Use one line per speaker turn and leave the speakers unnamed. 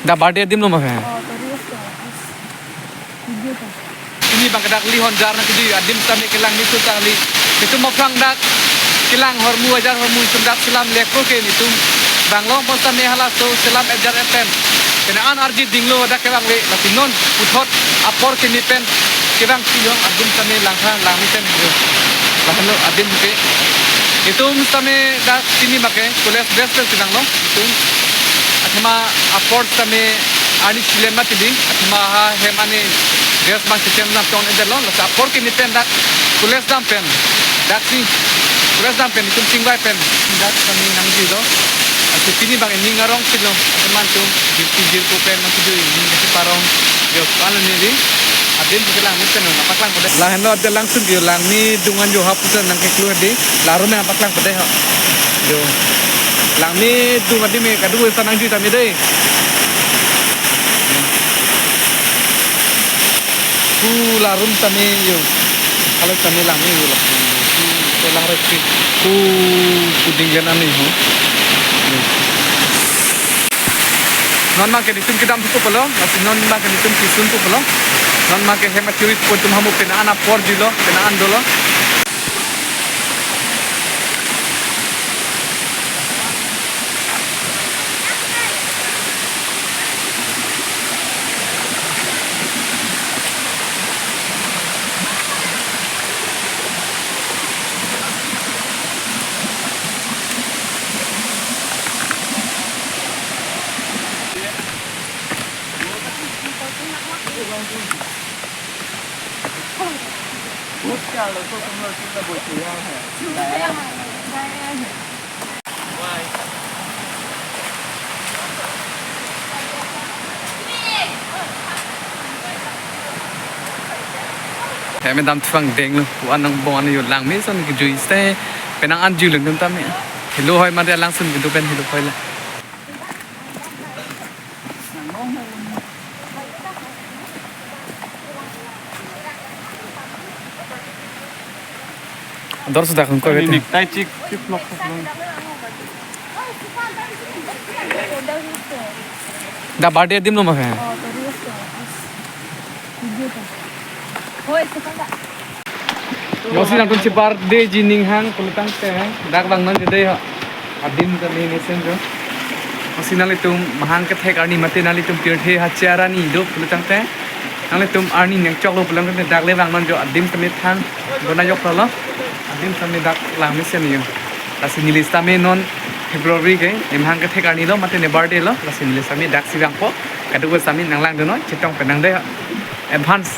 Da birthday dim lo ma ha. Ini bang kedak lihon jar na kidi adim tami kelang nitu tali. Itu mafang dak kelang hormu ajar hormu sundak selam lekro ke nitu. Bang long pon tami hala so selam ajar epen. Kenaan arji dinglo ada kebang le latinon puthot apor ke nipen kebang tiyong adim tami langha langmiten yo. Lahlo adim ke itu tami dak sini make kules best tinang lo itu atma apor tami ani silema tidi atma ha hemani gas bang sistem na ton edelo la apor ke nipen dak kules dam pen dak si kules dam pen itu tingbai pen dak tami nang jilo ati sini bang ini ngarong silo teman tu jir ko pen mang tuju ini kasi parong yo kan ni di adin kelang miten na paklang pade la hendo ade langsung yo lang ni dungan yo hapusan nang ke keluar di laru na paklang pade ho yo lang ni dungan di me kadu sanang ju tami dei ku larum tami yo kalau tami lang ni yo ku lang rek ku kudingan ani ho non ma ke ditum kidam tu polo masih non ma ke ditum kisun tu polo non ma ke hemat curit pun tum hamu penaan apor jilo penaan dolo Hãy mình làm phẳng đèn luôn, anh đang bong anhอยู่หลังไม่ส่วนcái juiceแต่เป็นอันjuiceหนึ่งตั้มเนี่ยเห็นลูกหอยมาได้หลังส่วนเป็นตัวเป็นเห็นลูกหอยละดอร์สุดาของก้อยเป็นไตจิกคลิปล็อกดาบาร์เดียดิมโนมาแค่Yosi nang kunci birthday jining hang pelutang teh dak bang nang gede ha adin kali ni senjo Yosi nang litum mahang ke thek arni mate nang litum tirthe ha chiara ni do pelutang teh nang litum arni nang chok lo pelang ke dak le bang nang jo adim kami than dona yok lo adim kami dak lang mi sen yo lasi nilista me non February ke emhang ke thek arni lo mate ne birthday lo lasi nilista me dak sibang po kadu sami nang lang do no chitong penang de advance